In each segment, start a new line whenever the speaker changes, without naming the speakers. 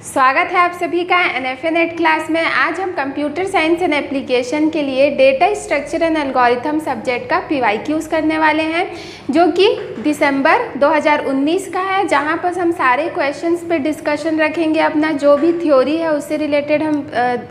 स्वागत है आप सभी का NFA नेट क्लास में। आज हम कंप्यूटर साइंस एंड एप्लीकेशन के लिए data structure and algorithm subject का PYQs करने वाले हैं, जो कि दिसंबर 2019 का है, जहां पर हम सारे क्वेश्चंस पे डिस्कशन रखेंगे। अपना जो भी थ्योरी है उससे रिलेटेड हम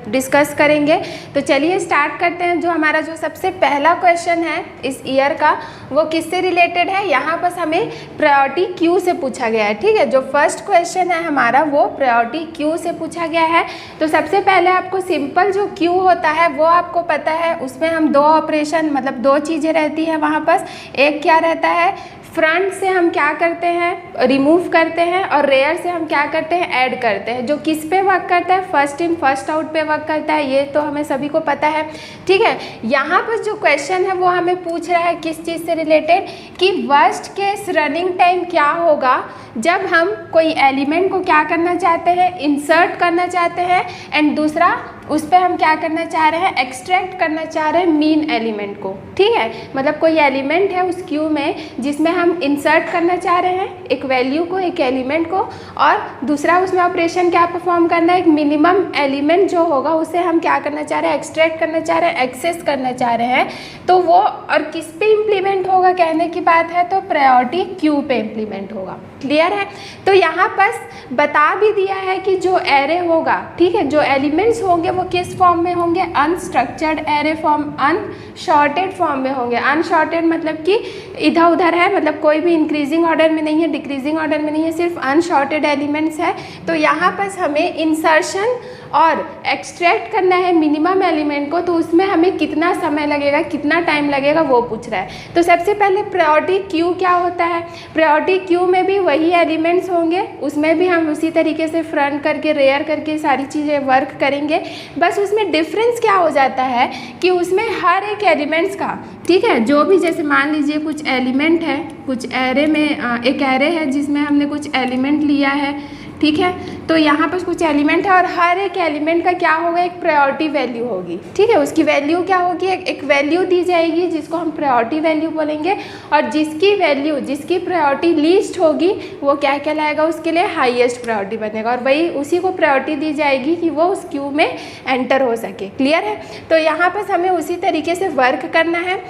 डिस्कस करेंगे। तो चलिए स्टार्ट करते हैं। जो हमारा जो सबसे पहला क्वेश्चन है इस ईयर का, वो किससे रिलेटेड है? यहाँ पर हमें प्रायोरिटी क्यू से पूछा गया है। ठीक है, जो फर्स्ट क्वेश्चन है हमारा वो प्रायोरिटी क्यू से पूछा गया है। तो सबसे पहले आपको सिंपल जो क्यू होता है वो आपको पता है। उसमें हम दो ऑपरेशन मतलब दो चीज़ें रहती है वहाँ पर। एक क्या रहता है, फ्रंट से हम क्या करते हैं, रिमूव करते हैं, और रेयर से हम क्या करते हैं, ऐड करते हैं। जो किस पे वर्क करता है, फर्स्ट इन फर्स्ट आउट पे वर्क करता है। ये तो हमें सभी को पता है। ठीक है, यहाँ पर जो क्वेश्चन है वो हमें पूछ रहा है किस चीज़ से रिलेटेड, कि वर्स्ट केस रनिंग टाइम क्या होगा जब हम कोई एलिमेंट को क्या करना चाहते हैं, इंसर्ट करना चाहते हैं, एंड दूसरा उस पर हम क्या करना चाह रहे हैं, एक्सट्रैक्ट करना चाह रहे हैं मीन एलिमेंट को। ठीक है, मतलब कोई एलिमेंट है उस क्यू में जिसमें हम इंसर्ट करना चाह रहे हैं एक वैल्यू को, एक एलिमेंट को, और दूसरा उसमें ऑपरेशन क्या परफॉर्म करना है, एक मिनिमम एलिमेंट जो होगा उसे हम क्या करना चाह रहे हैं, एक्सट्रैक्ट करना चाह रहे हैं, एक्सेस करना चाह रहे हैं। तो वो और किस पे इम्प्लीमेंट होगा कहने की बात है, तो प्रायोरिटी क्यू पे इम्प्लीमेंट होगा। क्लियर है? तो यहाँ पर बता भी दिया है कि जो एरे होगा, ठीक है, जो एलिमेंट्स होंगे वो किस फॉर्म में होंगे, अनस्ट्रक्चर्ड एरे फॉर्म, अनशॉर्टेड फॉर्म में होंगे। अनशॉर्टेड मतलब कि इधर उधर है, मतलब कोई भी इंक्रीजिंग ऑर्डर में नहीं है, डिक्रीजिंग ऑर्डर में नहीं है, सिर्फ अनशॉर्टेड एलिमेंट्स है। तो यहाँ पर हमें इंसर्शन और एक्सट्रैक्ट करना है मिनिमम एलिमेंट को, तो उसमें हमें कितना समय लगेगा, कितना टाइम लगेगा, वो पूछ रहा है। तो सबसे पहले प्रायोरिटी क्यू क्या होता है? प्रायोरिटी क्यू में भी वही एलिमेंट्स होंगे, उसमें भी हम उसी तरीके से फ्रंट करके रेयर करके सारी चीज़ें वर्क करेंगे। बस उसमें डिफरेंस क्या हो जाता है कि उसमें हर एक एलिमेंट्स का, ठीक है, जो भी जैसे मान लीजिए कुछ एलिमेंट है, कुछ एरे में एक एरे है जिसमें हमने कुछ एलिमेंट लिया है, ठीक है, तो यहाँ पर कुछ एलिमेंट है और हर एक एलिमेंट का क्या होगा, एक प्रायोरिटी वैल्यू होगी। ठीक है, उसकी वैल्यू क्या होगी, एक वैल्यू दी जाएगी जिसको हम प्रायोरिटी वैल्यू बोलेंगे, और जिसकी वैल्यू, जिसकी प्रायोरिटी लीस्ट होगी वो क्या कहलाएगा, उसके लिए हाईएस्ट प्रायोरिटी बनेगा, और वही उसी को प्रायोरिटी दी जाएगी कि वो उस क्यू में एंटर हो सके। क्लियर है? तो यहाँ पर हमें उसी तरीके से वर्क करना है।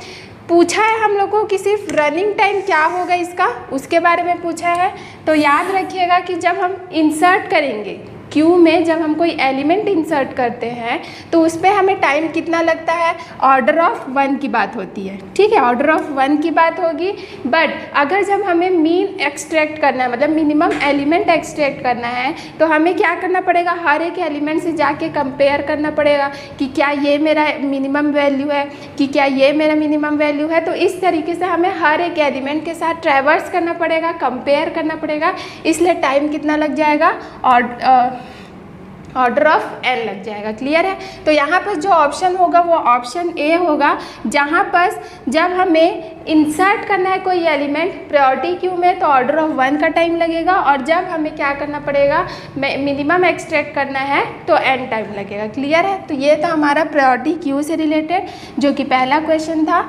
पूछा है हम लोगों की सिर्फ रनिंग टाइम क्या होगा इसका, उसके बारे में पूछा है। तो याद रखिएगा कि जब हम इंसर्ट करेंगे क्यू में, जब हम कोई एलिमेंट इंसर्ट करते हैं तो उस पर हमें टाइम कितना लगता है, ऑर्डर ऑफ 1 की बात होती है। ठीक है, ऑर्डर ऑफ 1 की बात होगी। बट अगर जब हमें मीन एक्सट्रैक्ट करना है, मतलब मिनिमम एलिमेंट एक्सट्रैक्ट करना है, तो हमें क्या करना पड़ेगा, हर एक एलिमेंट से जाके कंपेयर करना पड़ेगा कि क्या ये मेरा मिनिमम वैल्यू है, कि क्या ये मेरा मिनिमम वैल्यू है। तो इस तरीके से हमें हर एक एलिमेंट के साथ ट्रैवर्स करना पड़ेगा, कंपेयर करना पड़ेगा, इसलिए टाइम कितना लग जाएगा, और ऑर्डर ऑफ n लग जाएगा। क्लियर है? तो यहाँ पर जो ऑप्शन होगा वो ऑप्शन ए होगा, जहाँ पर जब हमें इंसर्ट करना है कोई एलिमेंट प्रायोरिटी क्यू में तो ऑर्डर ऑफ 1 का टाइम लगेगा, और जब हमें क्या करना पड़ेगा, मिनिमम एक्सट्रैक्ट करना है तो n टाइम लगेगा। क्लियर है? तो ये था हमारा प्रायोरिटी क्यू से रिलेटेड, जो कि पहला क्वेश्चन था।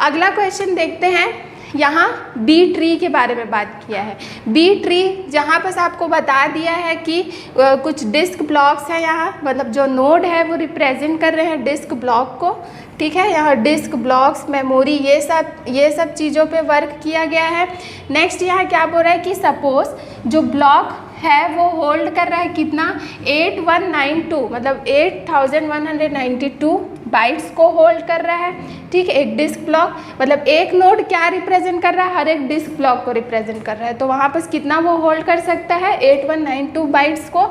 अगला क्वेश्चन देखते हैं। यहाँ बी ट्री के बारे में बात किया है। बी ट्री जहाँ पर आपको बता दिया है कि कुछ डिस्क ब्लॉक्स हैं यहाँ, मतलब जो नोड है वो रिप्रेजेंट कर रहे हैं डिस्क ब्लॉक को। ठीक है, यहाँ डिस्क ब्लॉक्स, मेमोरी, ये सब चीज़ों पे वर्क किया गया है। नेक्स्ट यहाँ क्या बोल रहा है कि सपोज जो ब्लॉक है वो होल्ड कर रहा है कितना, 8192, मतलब 8192 बाइट्स को होल्ड कर रहा है। ठीक है, एक डिस्क ब्लॉक, मतलब एक नोड क्या रिप्रेजेंट कर रहा है, हर एक डिस्क ब्लॉक को रिप्रेजेंट कर रहा है। तो वहाँ पर कितना वो होल्ड कर सकता है, 8192 बाइट्स को।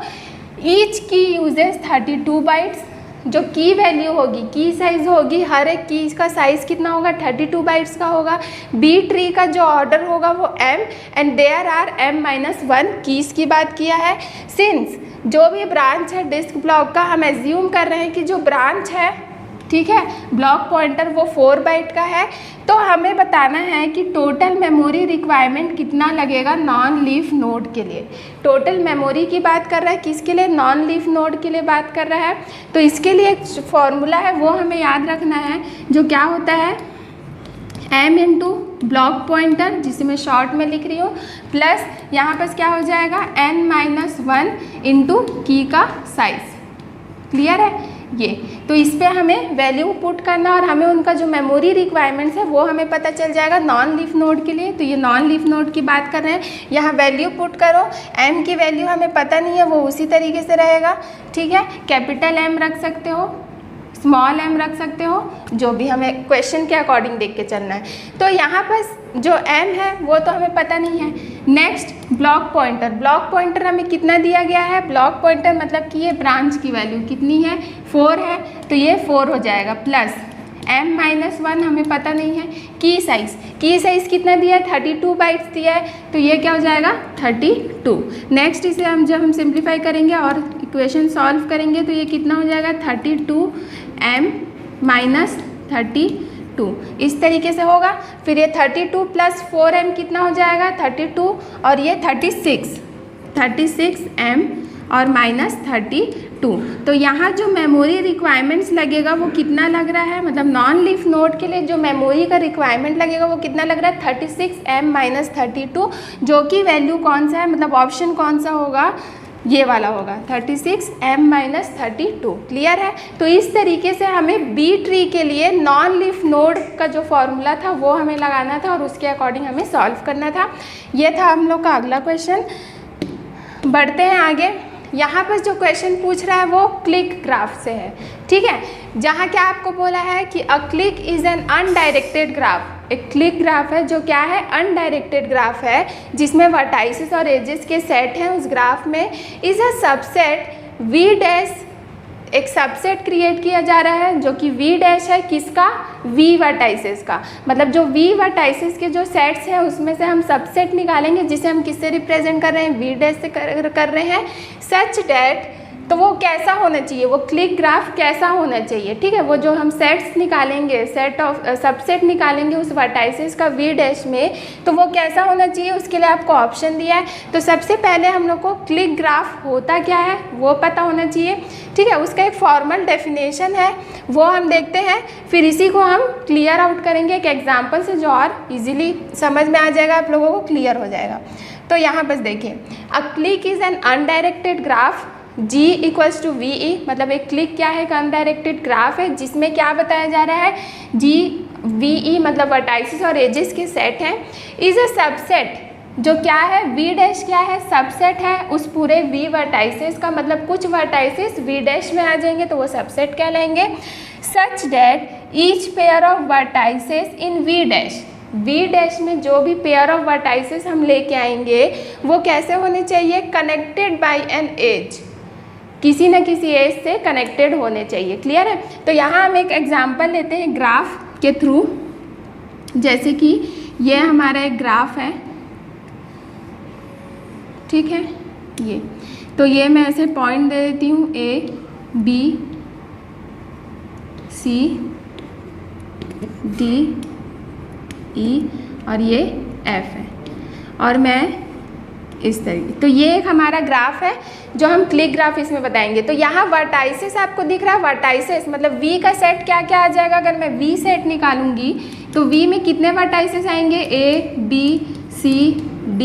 ईच की यूजेस 32 बाइट्स। जो की वैल्यू होगी, की साइज़ होगी, हर एक की का साइज़ कितना होगा, 32 बाइट्स का होगा। बी ट्री का जो ऑर्डर होगा वो m, and there are m-1 keys की बात किया है। सिंस जो भी ब्रांच है डिस्क ब्लॉक का, हम एज्यूम कर रहे हैं कि जो ब्रांच है, ठीक है, ब्लॉक पॉइंटर वो 4 बाइट का है, तो हमें बताना है कि टोटल मेमोरी रिक्वायरमेंट कितना लगेगा नॉन लीफ नोड के लिए। टोटल मेमोरी की बात कर रहा है, किसके लिए, नॉन लीफ नोड के लिए बात कर रहा है। तो इसके लिए एक फॉर्मूला है वो हमें याद रखना है, जो क्या होता है, m इंटू ब्लॉक पॉइंटर जिसे मैं शॉर्ट में लिख रही हूँ, प्लस यहाँ पर क्या हो जाएगा n-1 इंटू की का साइज। क्लियर है ये? तो इस पे हमें वैल्यू पुट करना और हमें उनका जो मेमोरी रिक्वायरमेंट्स है वो हमें पता चल जाएगा नॉन लीफ नोड के लिए। तो ये नॉन लीफ नोड की बात कर रहे हैं, यहाँ वैल्यू पुट करो, m की वैल्यू हमें पता नहीं है, वो उसी तरीके से रहेगा। ठीक है, कैपिटल M रख सकते हो, स्मॉल m रख सकते हो, जो भी हमें क्वेश्चन के अकॉर्डिंग देख के चलना है। तो यहाँ पर जो m है वो तो हमें पता नहीं है। Next block pointer, block pointer हमें कितना दिया गया है, ब्लॉक पॉइंटर मतलब कि ये ब्रांच की वैल्यू कितनी है 4 है, तो ये 4 हो जाएगा, प्लस m-1 हमें पता नहीं है। की साइज़ कितना दिया है 32 बाइट्स दिया है, तो ये क्या हो जाएगा 32। नेक्स्ट इसे हम जब हम सिंप्लीफाई करेंगे और इक्वेशन सॉल्व करेंगे तो ये कितना हो जाएगा 32m-32, इस तरीके से होगा। फिर ये 32 प्लस 4m कितना हो जाएगा 32, और ये 36m और -32। तो यहाँ जो मेमोरी रिक्वायरमेंट्स लगेगा वो कितना लग रहा है, मतलब नॉन लीफ नोड के लिए जो मेमोरी का रिक्वायरमेंट लगेगा वो कितना लग रहा है 36m-32, जो कि वैल्यू कौन सा है, मतलब ऑप्शन कौन सा होगा, ये वाला होगा 36m-32। क्लियर है? तो इस तरीके से हमें बी ट्री के लिए नॉन लीफ नोड का जो फॉर्मूला था वो हमें लगाना था और उसके अकॉर्डिंग हमें सॉल्व करना था। ये था हम लोग का अगला क्वेश्चन। बढ़ते हैं आगे। यहाँ पर जो क्वेश्चन पूछ रहा है वो क्लिक ग्राफ से है। ठीक है, जहाँ क्या आपको बोला है कि अ clique is an undirected graph. एक क्लिक ग्राफ है जो क्या है, अनडायरेक्टेड ग्राफ है, जिसमें वर्टाइसेस और एजेस के सेट हैं उस ग्राफ में। Is a subset V dash, एक सबसेट क्रिएट किया जा रहा है जो कि वी डैश है, किसका, वी वर्टाइसेस का। मतलब जो वी वर्टाइसेस के जो सेट्स हैं उसमें से हम सबसेट निकालेंगे, जिसे हम किससे रिप्रेजेंट कर रहे हैं, वी डैश से कर रहे हैं। सच डैट, तो वो कैसा होना चाहिए, वो क्लिक ग्राफ कैसा होना चाहिए। ठीक है, वो जो हम सेट्स निकालेंगे, सेट ऑफ सबसेट निकालेंगे उस वर्टाइसेस का वी डैश में, तो वो कैसा होना चाहिए, उसके लिए आपको ऑप्शन दिया है। तो सबसे पहले हम लोग को क्लिक ग्राफ होता क्या है वो पता होना चाहिए। ठीक है, उसका एक फॉर्मल डेफिनेशन है, वो हम देखते हैं, फिर इसी को हम क्लियर आउट करेंगे एक एग्जाम्पल से, जो और ईजिली समझ में आ जाएगा, आप लोगों को क्लियर हो जाएगा। तो यहाँ बस देखिए, a clique is an undirected graph, G equals to VE, मतलब एक क्लिक क्या है, एक अनडायरेक्टेड ग्राफ है जिसमें क्या बताया जा रहा है, G VE मतलब वर्टाइसेस और एजेस के सेट हैं। इज़ अ सबसेट, जो क्या है, V डैश क्या है, सबसेट है उस पूरे V वर्टाइसेस का, मतलब कुछ वर्टाइसेस V डैश में आ जाएंगे तो वो सबसेट कहलाएंगे। Such that each pair of vertices in V dash, V dash में जो भी पेयर ऑफ वर्टाइसेस हम लेके आएंगे वो कैसे होने चाहिए, कनेक्टेड बाय एन एज, किसी न किसी एज से कनेक्टेड होने चाहिए। क्लियर है? तो यहाँ हम एक एग्जांपल लेते हैं ग्राफ के थ्रू, जैसे कि ये हमारा एक ग्राफ है। ठीक है, ये तो ये मैं ऐसे पॉइंट दे देती हूँ, A B C D E और ये F है, और मैं इस तरीके, तो ये एक हमारा ग्राफ है जो हम क्लिक ग्राफ इसमें बताएंगे। तो यहाँ वर्टाइसेस आपको दिख रहा है, वर्टाइसेस मतलब V का सेट क्या क्या आ जाएगा, अगर मैं V सेट निकालूंगी तो V में कितने वर्टाइसेस आएंगे, A B C D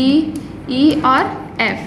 E और F,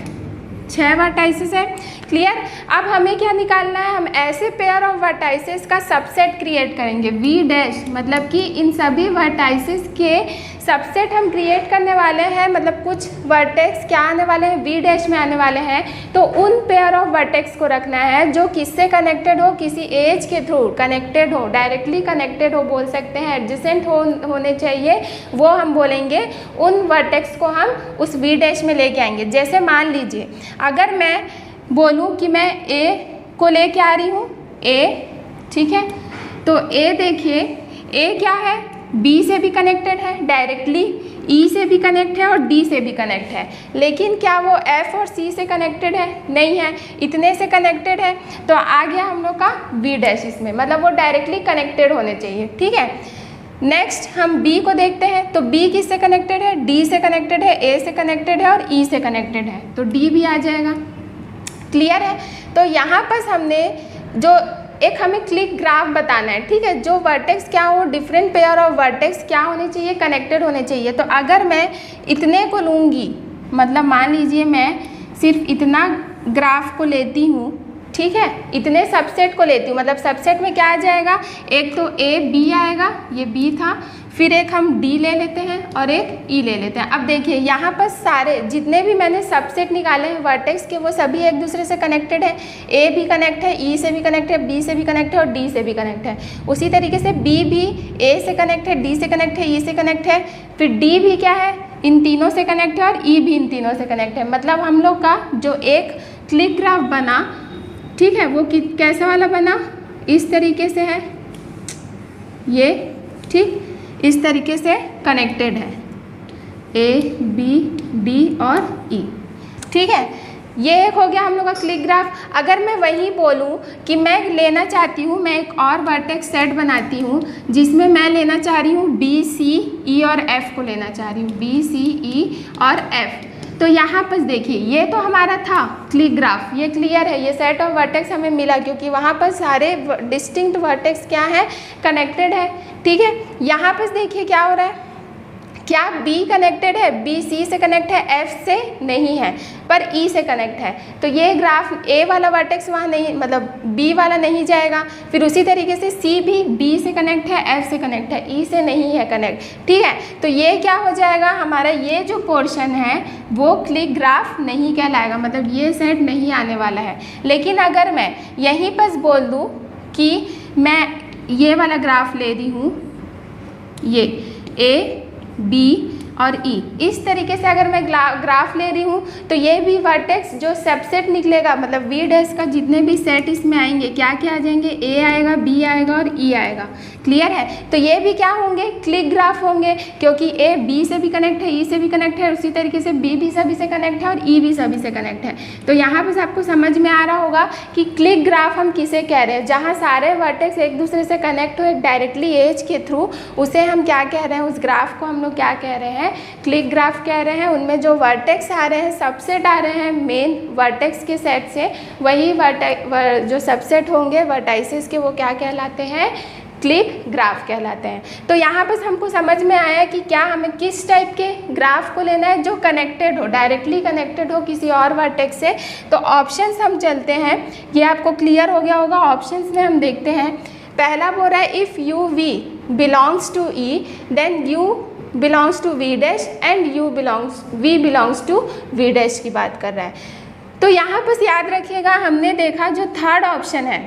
6 वर्टाइसेस है। क्लियर? अब हमें क्या निकालना है, हम ऐसे पेयर ऑफ वर्टाइसेस का सबसेट क्रिएट करेंगे, वी डैश मतलब कि इन सभी वर्टाइसेस के सबसेट हम क्रिएट करने वाले हैं, मतलब कुछ वर्टेक्स क्या आने वाले हैं, वी डैश में आने वाले हैं। तो उन पेयर ऑफ वर्टेक्स को रखना है जो किससे कनेक्टेड हो, किसी एज के थ्रू कनेक्टेड हो, डायरेक्टली कनेक्टेड हो बोल सकते हैं, एडजेसेंट होने चाहिए, वो हम बोलेंगे। उन वर्टेक्स को हम उस वी डैश में लेके आएंगे। जैसे मान लीजिए अगर मैं बोलूँ कि मैं A को लेके आ रही हूँ, A, ठीक है, तो A देखिए, A क्या है, B से भी कनेक्टेड है डायरेक्टली, E से भी कनेक्ट है और D से भी कनेक्ट है, लेकिन क्या वो F और C से कनेक्टेड है, नहीं है, इतने से कनेक्टेड है। तो आ गया हम लोग का V डैश इसमें, मतलब वो डायरेक्टली कनेक्टेड होने चाहिए। ठीक है, नेक्स्ट हम B को देखते हैं, तो B किससे कनेक्टेड है, D से कनेक्टेड है, A से कनेक्टेड है और E से कनेक्टेड है, तो D भी आ जाएगा। क्लियर है? तो यहाँ पर हमने जो एक हमें क्लिक ग्राफ बताना है, ठीक है। जो वर्टेक्स क्या हो, डिफरेंट पेयर ऑफ वर्टेक्स क्या होने चाहिए, कनेक्टेड होने चाहिए। तो अगर मैं इतने को लूँगी, मतलब मान लीजिए मैं सिर्फ इतना ग्राफ को लेती हूँ, ठीक है, इतने सबसेट को लेती हूँ, मतलब सबसेट में क्या आ जाएगा, एक तो ए बी आएगा, ये बी था, फिर एक हम डी ले लेते हैं और एक ई ले लेते हैं। अब देखिए यहाँ पर सारे जितने भी मैंने सबसेट निकाले हैं वर्टेक्स के, वो सभी एक दूसरे से कनेक्टेड है। ए भी कनेक्ट है, ई से भी कनेक्ट है, बी से भी कनेक्ट है और डी से भी कनेक्ट है। उसी तरीके से बी भी ए से कनेक्ट है, डी से कनेक्ट है, ई से कनेक्ट है, फिर डी भी क्या है, इन तीनों से कनेक्ट है और ई भी इन तीनों से कनेक्ट है। मतलब हम लोग का जो एक क्लिक ग्राफ बना, ठीक है, वो कैसा वाला बना, इस तरीके से है ये, ठीक, इस तरीके से कनेक्टेड है ए बी डी और ई, ठीक है। ये एक हो गया हम लोग का क्लिक ग्राफ। अगर मैं वही बोलूँ कि मैं लेना चाहती हूँ, मैं एक और वर्टेक्स सेट बनाती हूँ जिसमें मैं लेना चाह रही हूँ बी सी ई और एफ को लेना चाह रही हूँ, बी सी ई और एफ। तो यहाँ पर देखिए ये तो हमारा था क्लिक ग्राफ, ये क्लियर है, ये सेट ऑफ वर्टेक्स हमें मिला क्योंकि वहाँ पर सारे डिस्टिंक्ट वर्टेक्स क्या है, कनेक्टेड है, ठीक है। यहाँ पर देखिए क्या हो रहा है, क्या B कनेक्टेड है, B C से कनेक्ट है, F से नहीं है, पर E से कनेक्ट है। तो ये ग्राफ A वाला वर्टेक्स वहाँ नहीं, मतलब B वाला नहीं जाएगा। फिर उसी तरीके से C भी B से कनेक्ट है, F से कनेक्ट है, E से नहीं है कनेक्ट, ठीक है। तो ये क्या हो जाएगा, हमारा ये जो पोर्शन है वो क्लिक ग्राफ नहीं कहलाएगा, मतलब ये सेट नहीं आने वाला है। लेकिन अगर मैं यहीं पर बोल दूँ कि मैं ये वाला ग्राफ ले रही हूँ, ये A बी और ई, इस तरीके से अगर मैं ग्राफ ले रही हूँ तो ये भी वर्टेक्स जो सबसेट निकलेगा, मतलब वी डैश का जितने भी सेट इसमें आएंगे, क्या क्या आ जाएंगे, ए आएगा, बी आएगा और ई आएगा, क्लियर है। तो ये भी क्या होंगे, क्लिक ग्राफ होंगे, क्योंकि ए बी से भी कनेक्ट है, ई से भी कनेक्ट है, उसी तरीके से बी भी सभी से कनेक्ट है और ई भी सभी से कनेक्ट है। तो यहाँ पर आपको समझ में आ रहा होगा कि क्लिक ग्राफ हम किसे कह रहे हैं, जहाँ सारे वर्टेक्स एक दूसरे से कनेक्ट हुए डायरेक्टली एज के थ्रू, उसे हम क्या कह रहे हैं, उस ग्राफ को हम लोग क्या कह रहे हैं, क्लिक ग्राफ कह रहे हैं। उनमें जो वर्टेक्स आ रहे हैं, सबसेट आ रहे हैं मेन वर्टेक्स के सेट से, वही जो सबसेट होंगे वर्टाइसेस के, वो क्या कहलाते हैं, क्लिक ग्राफ कहलाते हैं। तो यहाँ पर हमको समझ में आया कि क्या हमें किस टाइप के ग्राफ को लेना है, जो कनेक्टेड हो, डायरेक्टली कनेक्टेड हो किसी और वर्टेक्स से। तो ऑप्शंस हम चलते हैं, ये आपको क्लियर हो गया होगा। ऑप्शंस में हम देखते हैं, पहला बोल रहा है if U V belongs to E then U belongs to V dash and V belongs to V dash की बात कर रहा है। तो यहाँ बस याद रखिएगा, हमने देखा जो थर्ड ऑप्शन है,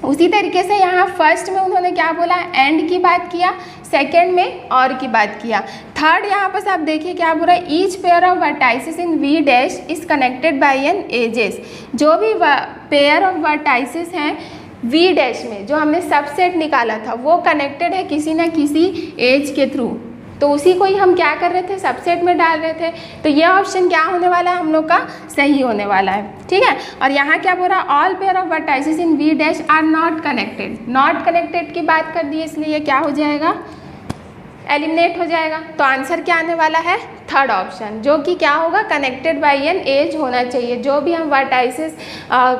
उसी तरीके से यहाँ फर्स्ट में उन्होंने क्या बोला, एंड की बात किया, सेकंड में और की बात किया। थर्ड यहाँ पर आप देखिए क्या बोल रहा है, each pair of vertices in V dash is connected by an edges. जो भी पेयर ऑफ वर्टाइसेस हैं वी डैश में, जो हमने सबसेट निकाला था, वो कनेक्टेड है किसी न किसी एज के थ्रू। तो उसी को ही हम क्या कर रहे थे, सबसेट में डाल रहे थे। तो ये ऑप्शन क्या होने वाला है, हम लोग का सही होने वाला है, ठीक है। और यहाँ क्या बोल रहा है, all pair of vertices in V dash are not connected. Not connected की बात कर दी, इसलिए क्या हो जाएगा, एलिमिनेट हो जाएगा। तो आंसर क्या आने वाला है, थर्ड ऑप्शन, जो कि क्या होगा, कनेक्टेड बाय एन एज होना चाहिए। जो भी हम वर्टाइसेस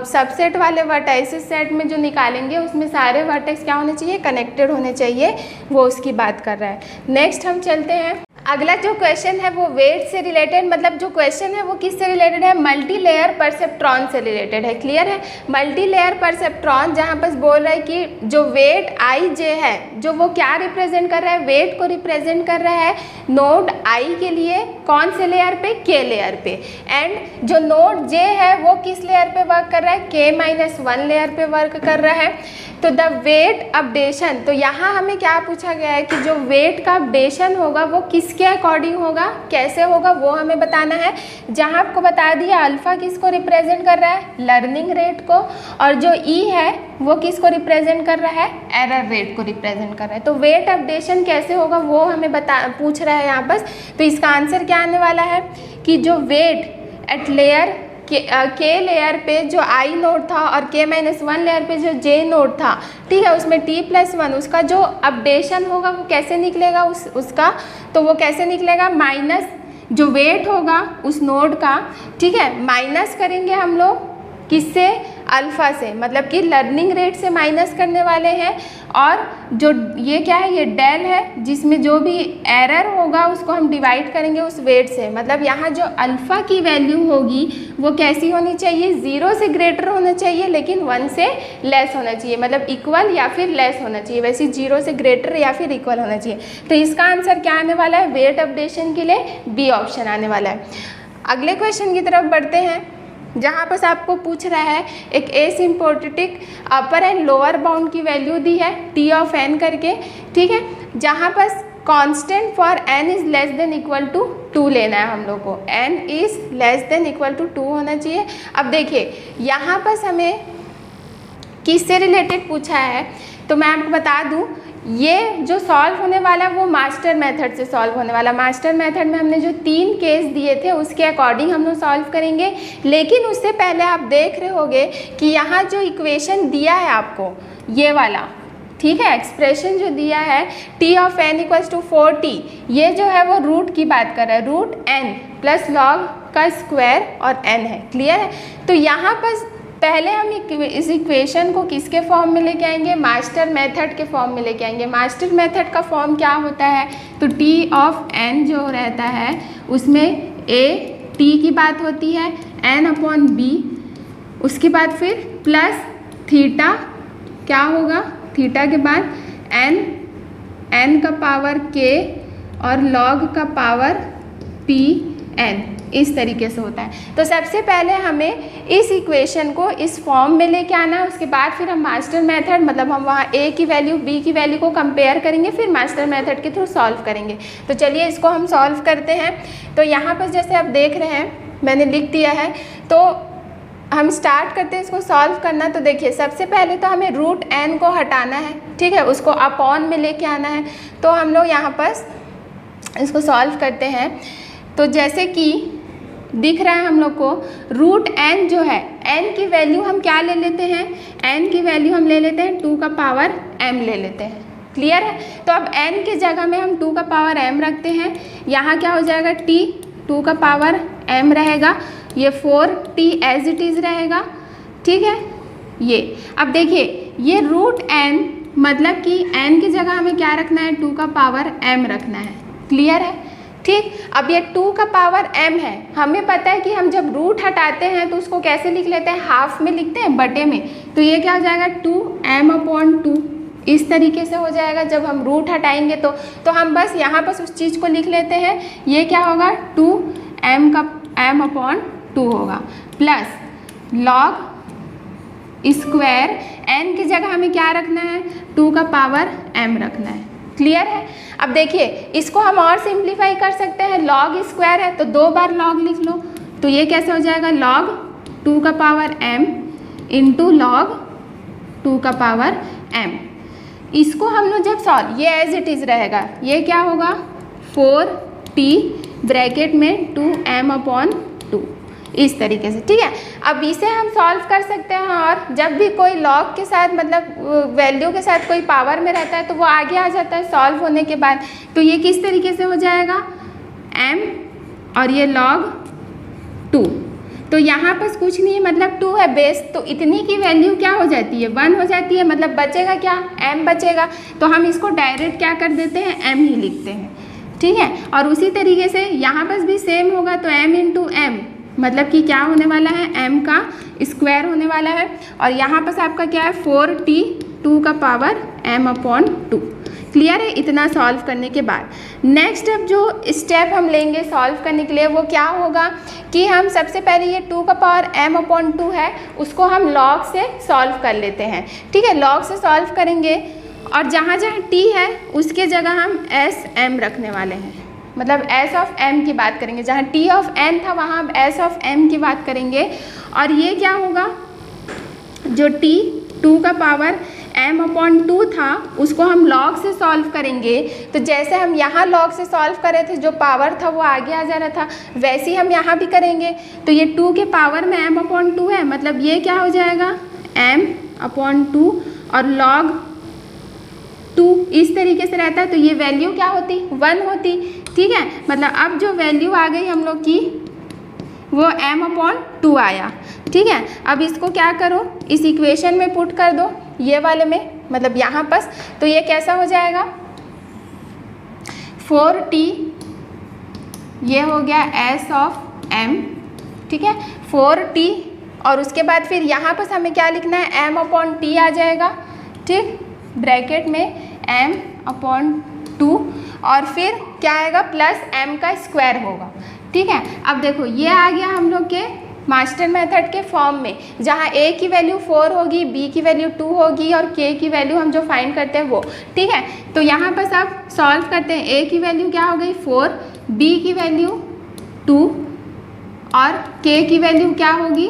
सबसेट वाले वर्टाइसेस सेट में जो निकालेंगे, उसमें सारे वर्टेक्स क्या होने चाहिए, कनेक्टेड होने चाहिए, वो उसकी बात कर रहा है। नेक्स्ट हम चलते हैं, अगला जो क्वेश्चन है वो वेट से रिलेटेड, मतलब जो क्वेश्चन है वो किससे रिलेटेड है, मल्टी लेयर परसेप्ट्रॉन से रिलेटेड है, क्लियर है। मल्टी लेयर परसेप्ट्रॉन जहाँ पर बोल रहा है कि जो वेट आई जे है, जो वो क्या रिप्रेजेंट कर रहा है, वेट को रिप्रेजेंट कर रहा है नोड आई के लिए, कौन से लेयर पे, के लेयर पे। एंड जो नोड जे है वो किस लेयर पे वर्क कर रहा है, k-1 लेयर पे वर्क कर रहा है। तो द वेट अपडेशन, तो यहाँ हमें क्या पूछा गया है कि जो वेट का अपडेशन होगा वो किसके अकॉर्डिंग होगा, कैसे होगा, वो हमें बताना है। जहाँ आपको बता दिया अल्फ़ा किसको रिप्रेजेंट कर रहा है, लर्निंग रेट को, और जो ई है वो किसको रिप्रेजेंट कर रहा है, एरर रेट को रिप्रेजेंट कर रहा है। तो वेट अपडेशन कैसे होगा वो हमें पूछ रहा है यहाँ पर। तो इसका आंसर क्या आने वाला है कि जो वेट एट लेयर के लेयर पे जो आई नोड था और k-1 लेयर पे जो j नोड था, ठीक है, उसमें t+1 उसका जो अपडेशन होगा वो कैसे निकलेगा, उसका तो वो कैसे निकलेगा, माइनस जो वेट होगा उस नोड का, ठीक है, माइनस करेंगे हम लोग किससे, अल्फ़ा से, मतलब कि लर्निंग रेट से माइनस करने वाले हैं। और जो ये क्या है, ये डेल है, जिसमें जो भी एरर होगा उसको हम डिवाइड करेंगे उस वेट से। मतलब यहाँ जो अल्फ़ा की वैल्यू होगी वो कैसी होनी चाहिए, 0 से ग्रेटर होना चाहिए लेकिन 1 से लेस होना चाहिए, मतलब इक्वल या फिर लेस होना चाहिए। वैसे 0 से ग्रेटर या फिर इक्वल होना चाहिए। तो इसका आंसर क्या आने वाला है, वेट अपडेशन के लिए बी ऑप्शन आने वाला है। अगले क्वेश्चन की तरफ बढ़ते हैं, जहाँ पर आपको पूछ रहा है एक asymptotic upper and lower bound की वैल्यू दी है टी ऑफ एन करके, ठीक है, जहाँ पर constant for n is less than equal to 2 लेना है हम लोग को। n is less than equal to 2 होना चाहिए। अब देखिए यहाँ पर हमें किससे रिलेटेड पूछा है, तो मैं आपको बता दूँ, ये जो सॉल्व होने वाला है वो मास्टर मेथड से सॉल्व होने वाला। मास्टर मेथड में हमने जो 3 केस दिए थे उसके अकॉर्डिंग हम लोग सॉल्व करेंगे। लेकिन उससे पहले आप देख रहे होंगे कि यहाँ जो इक्वेशन दिया है आपको, ये वाला, ठीक है, एक्सप्रेशन जो दिया है T of N equals to 4t, ये जो है वो रूट की बात कर रहा है, रूट n प्लस लॉग का स्क्वायर और n है। क्लियर है। तो यहाँ पर पहले हम इस इक्वेशन को किसके फॉर्म में लेके आएंगे, मास्टर मेथड के फॉर्म में लेके आएंगे। मास्टर मेथड का फॉर्म क्या होता है, तो टी ऑफ एन जो रहता है उसमें ए टी की बात होती है, एन अपॉन बी, उसके बाद फिर प्लस थीटा, क्या होगा, थीटा के बाद एन का पावर के और लॉग का पावर पी एन, इस तरीके से होता है। तो सबसे पहले हमें इस इक्वेशन को इस फॉर्म में लेके आना है। उसके बाद फिर हम मास्टर मेथड, मतलब हम वहाँ a की वैल्यू b की वैल्यू को कंपेयर करेंगे, फिर मास्टर मेथड के थ्रू सॉल्व करेंगे। तो चलिए इसको हम सॉल्व करते हैं। तो यहाँ पर जैसे आप देख रहे हैं मैंने लिख दिया है, तो हम स्टार्ट करते हैं इसको सॉल्व करना। तो देखिए सबसे पहले तो हमें रूट n को हटाना है, ठीक है, उसको अपॉन में लेके आना है। तो हम लोग यहाँ पर इसको सॉल्व करते हैं। तो जैसे कि दिख रहा है हम लोग को, रूट n जो है, n की वैल्यू हम क्या ले लेते हैं, n की वैल्यू हम ले लेते हैं 2 का पावर m ले लेते हैं। क्लियर है। तो अब n की जगह में हम 2 का पावर m रखते हैं। यहाँ क्या हो जाएगा, t 2 का पावर m रहेगा, ये 4t एज इट इज़ रहेगा, ठीक है। ये अब देखिए ये रूट n, मतलब कि n की जगह हमें क्या रखना है, 2 का पावर m रखना है। क्लियर है, ठीक। अब ये 2 का पावर m है, हमें पता है कि हम जब रूट हटाते हैं तो उसको कैसे लिख लेते हैं, हाफ में लिखते हैं, बटे में। तो ये क्या हो जाएगा, 2m/2, इस तरीके से हो जाएगा जब हम रूट हटाएंगे। तो हम बस यहाँ पर उस चीज़ को लिख लेते हैं, ये क्या होगा, 2m/2 होगा, प्लस लॉग स्क्वायर, n की जगह हमें क्या रखना है, 2 का पावर m रखना है। क्लियर है। अब देखिए इसको हम और सिंप्लीफाई कर सकते हैं, लॉग स्क्वायर है तो 2 बार लॉग लिख लो। तो ये कैसे हो जाएगा, लॉग 2 का पावर m इंटू लॉग 2 का पावर m। इसको हम लोग जब सॉल्व, ये एज इट इज़ रहेगा, ये क्या होगा, 4t ब्रैकेट में 2m/2, इस तरीके से, ठीक है। अब इसे हम सॉल्व कर सकते हैं, और जब भी कोई लॉग के साथ, मतलब वैल्यू के साथ कोई पावर में रहता है तो वो आगे आ जाता है सॉल्व होने के बाद। तो ये किस तरीके से हो जाएगा, m और ये log 2। तो यहाँ पर कुछ नहीं है, मतलब 2 है बेस, तो इतनी की वैल्यू क्या हो जाती है, 1 हो जाती है, मतलब बचेगा क्या, m बचेगा। तो हम इसको डायरेक्ट क्या कर देते हैं, m ही लिखते हैं, ठीक है। और उसी तरीके से यहाँ पर भी सेम होगा, तो m इंटू m, मतलब कि क्या होने वाला है, m का स्क्वायर होने वाला है। और यहाँ पर आपका क्या है, 4t 2 का पावर m/2। क्लियर है। इतना सॉल्व करने के बाद नेक्स्ट अब जो स्टेप हम लेंगे सॉल्व करने के लिए वो क्या होगा कि हम सबसे पहले ये 2 का पावर m/2 है उसको हम लॉग से सॉल्व कर लेते हैं, ठीक है। लॉग से सॉल्व करेंगे और जहाँ जहाँ t है उसके जगह हम sm रखने वाले हैं, मतलब s ऑफ m की बात करेंगे। जहाँ t ऑफ n था वहाँ हम s ऑफ m की बात करेंगे। और ये क्या होगा, जो t 2 का पावर m/2 था उसको हम लॉग से सॉल्व करेंगे। तो जैसे हम यहाँ लॉग से सॉल्व कर रहे थे, जो पावर था वो आगे आ जा रहा था, वैसे ही हम यहाँ भी करेंगे। तो ये 2 के पावर में m/2 है, मतलब ये क्या हो जाएगा m/2 और log 2 इस तरीके से रहता है। तो ये वैल्यू क्या होती, 1 होती, ठीक है। मतलब अब जो वैल्यू आ गई हम लोग की वो m/2 आया। ठीक है। अब इसको क्या करो, इस इक्वेशन में पुट कर दो, ये वाले में, मतलब यहाँ पर। तो ये कैसा हो जाएगा, 4t, ये हो गया s ऑफ m, ठीक है, 4t, और उसके बाद फिर यहाँ पर हमें क्या लिखना है, m अपॉन t आ जाएगा, ठीक, ब्रैकेट में m अपॉन 2, और फिर क्या आएगा, प्लस m का स्क्वायर होगा, ठीक है। अब देखो ये आ गया हम लोग के मास्टर मेथड के फॉर्म में, जहाँ a की वैल्यू 4 होगी, b की वैल्यू 2 होगी और k की वैल्यू हम जो फाइंड करते हैं वो, ठीक है। तो यहाँ पर सब सॉल्व करते हैं, a की वैल्यू क्या हो गई 4, b की वैल्यू 2 और k की वैल्यू क्या होगी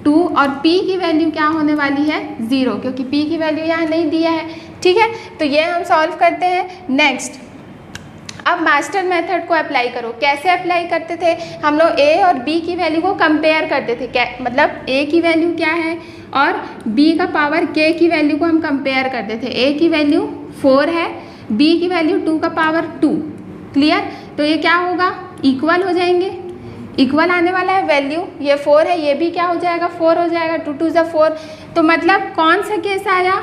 2, और p की वैल्यू क्या होने वाली है 0, क्योंकि p की वैल्यू यहाँ नहीं दिया है, ठीक है। तो ये हम सॉल्व करते हैं। नेक्स्ट, अब मास्टर मेथड को अप्लाई करो। कैसे अप्लाई करते थे हम लोग, a और b की वैल्यू को कंपेयर करते थे, क्या मतलब a की वैल्यू क्या है और b का पावर k की वैल्यू को हम कंपेयर करते थे। a की वैल्यू 4 है, b की वैल्यू 2 का पावर 2, क्लियर। तो ये क्या होगा, इक्वल हो जाएंगे, इक्वल आने वाला है वैल्यू, ये 4 है, ये भी क्या हो जाएगा 4 हो जाएगा, 2 2 ज़ा 4। तो मतलब कौन सा केस आया,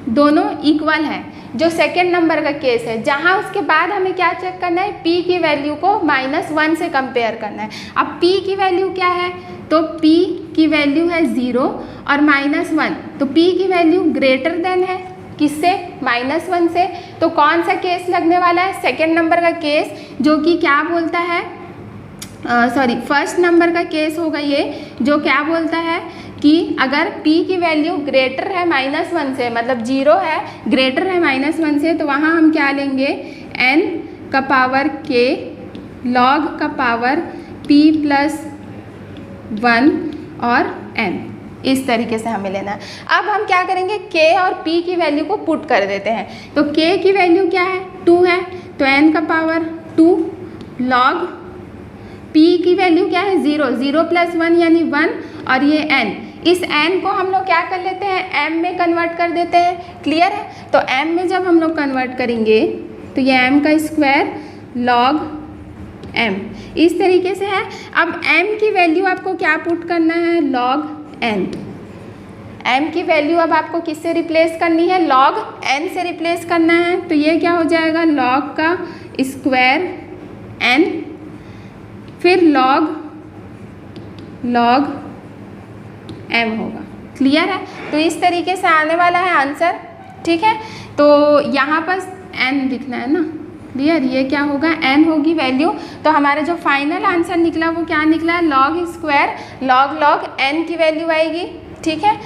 दोनों इक्वल है, जो सेकेंड नंबर का केस है, जहाँ उसके बाद हमें क्या चेक करना है, p की वैल्यू को -1 से कंपेयर करना है। अब p की वैल्यू क्या है, तो p की वैल्यू है 0 और -1, तो p की वैल्यू ग्रेटर देन है किससे, -1 से। तो कौन सा केस लगने वाला है, सेकेंड नंबर का केस, जो कि क्या बोलता है, फर्स्ट नंबर का केस होगा ये, जो क्या बोलता है कि अगर p की वैल्यू ग्रेटर है -1 से, मतलब 0 है, ग्रेटर है -1 से, तो वहाँ हम क्या लेंगे, n का पावर k log का पावर p प्लस 1 और n, इस तरीके से हमें लेना है। अब हम क्या करेंगे, k और p की वैल्यू को पुट कर देते हैं। तो k की वैल्यू क्या है 2 है, तो n का पावर 2 log p की वैल्यू क्या है 0, 0 प्लस 1 यानी 1, और ये n, इस n को हम लोग क्या कर लेते हैं, m में कन्वर्ट कर देते हैं, क्लियर है। तो m में जब हम लोग कन्वर्ट करेंगे तो ये m का स्क्वायर log m, इस तरीके से है। अब m की वैल्यू आपको क्या पुट करना है, log n, m की वैल्यू अब आपको किससे रिप्लेस करनी है, log n से रिप्लेस करना है। तो ये क्या हो जाएगा, log का स्क्वायर n, फिर log m होगा, क्लियर है। तो इस तरीके से आने वाला है आंसर, ठीक है। तो यहाँ पर n लिखना है ना, क्लियर, ये क्या होगा n होगी वैल्यू। तो हमारा जो फाइनल आंसर निकला वो क्या निकला, log स्क्वायर log n की वैल्यू आएगी, ठीक है।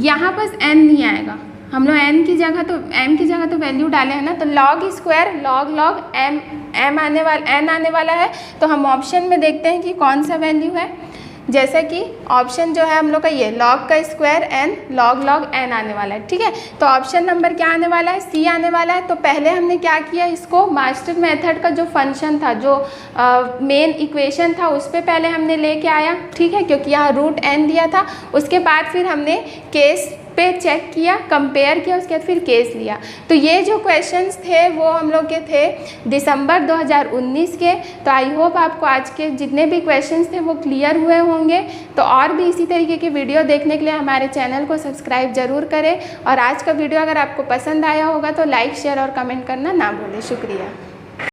यहाँ पर n नहीं आएगा, हम लोग m की जगह तो वैल्यू डाले हैं ना, तो log स्क्वायर log m आने वाला है। तो हम ऑप्शन में देखते हैं कि कौन सा वैल्यू है, जैसा कि ऑप्शन जो है हम लोग का ये log का स्क्वायर n log n आने वाला है, ठीक है। तो ऑप्शन नंबर क्या आने वाला है, सी आने वाला है। तो पहले हमने क्या किया, इसको मास्टर मेथड का जो फंक्शन था, जो मेन इक्वेशन था, उस पर पहले हमने लेके आया, ठीक है, क्योंकि यहाँ रूट n दिया था। उसके बाद फिर हमने केस पे चेक किया, कंपेयर किया, उसके बाद फिर केस लिया। तो ये जो क्वेश्चंस थे वो हम लोग के थे दिसंबर 2019 के। तो आई होप आपको आज के जितने भी क्वेश्चंस थे वो क्लियर हुए होंगे। तो और भी इसी तरीके की वीडियो देखने के लिए हमारे चैनल को सब्सक्राइब ज़रूर करें, और आज का वीडियो अगर आपको पसंद आया होगा तो लाइक, शेयर और कमेंट करना ना भूलें। शुक्रिया।